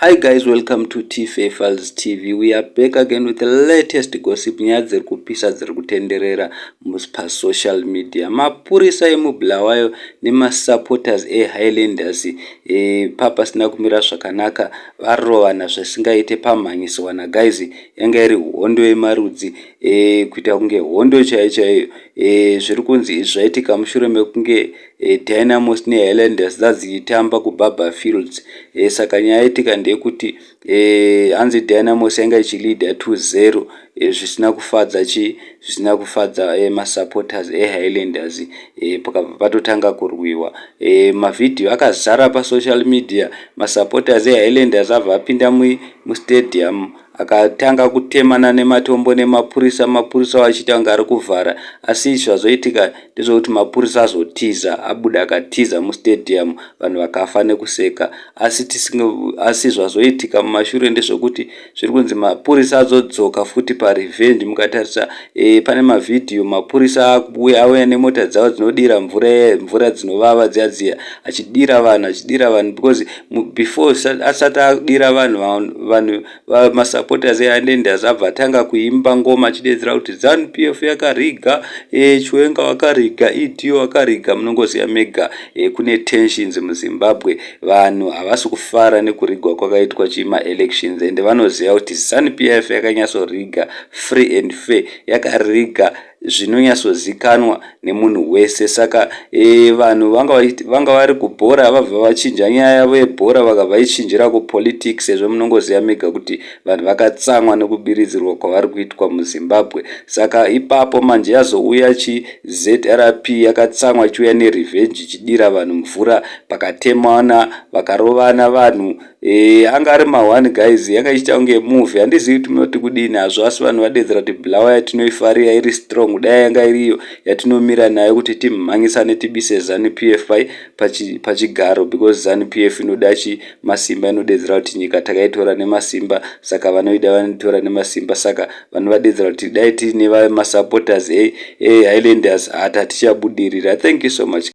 Hi guys, welcome to T-Faithfuls TV. We are back again with the latest gossip nyaya dziri kupisa dziri kutenderera pasocial media. Mapurisa emuBulawayo nemasupporters eHighlanders papasina kumira zvakanaka varovana zvisingaite pamhanyiswana. Guys, yanga iri hondo yemarudzi kuita kunge hondo chaiyo. Zviri kunzi zvaitika mushure mekunge Dynamos neHighlanders dzazitamba kubaba fields. Saka nyaya yaitika ndeyekuti hanzi Dynamos yanga ichilida 2-0 zvisina kufadza masupporters eHighlanders. Pakabva patotanga kurwiwa. Mavidhiyo akazara pasocial media. Masupporters eHighlanders abva apinda mustadium akatanga kutemana nematombo nemapurisa. Mapurisa vachiita kunge ari kuvhara, asi zvazoitika ndezvokuti mapurisa azotiza, abuda akatiza mustadium, vanhu vakafa nekuseka. Asi zvazoitika mumashure ndezvokuti zviri kunzi mapurisa azodzoka futi parevenge. Mukatarisa pane mavidhiyo mapurisa auya nemota dzavo dzinodira mvura dzinovava dziya achidira vanhu because before asati adira vanhu masupporters eHighlanders abva atanga kuimba ngoma achidedzera kuti Zanupf yakaRigger, Chiwenga wakaRigger, idio wakaRigger. Munongoziva mega kune tensions muZimbabwe. Vanhu havasi kufara nekurigwa kwakaitwa maelections, and vanoziva kuti Zanupf yakanyatsorigga free and fair, yakaRigger zvinonyatsozikanwa nemunhu wese. Saka vanhu vanga vari kubhora vabva vachinja nyaya yavo yebhora vakabva vaichinjira kupolitics, sezvo munongoziva mega kuti vanhu vakatsamwa nekubiridzirwa kwavari kuitwa muZimbabwe. Saka ipapo manje yazouya ZRP yakatsamwa ichiuya nerevenge ichidira vanhu mvura, pakatemana vakarovana vanhu. Anga ari ma1 guys, yanga ichiita kunge movie. Handizivi kuti munoti kudini hazvo, asi vanhu vadedzera kuti Bulawayo yatinoifarira iri strong dai yanga iriyo yatinomira nayo kuti timhanyisane tibise Zanupf pachigaro, because Zanupf inoda masimba, inodedzera kuti nyika takaitora nemasimba, saka vanoida vanotora nemasimba. Saka vanhu vadedzera kuti dai tiine masupporters eHighlanders hatichabudirira. Thank you so much.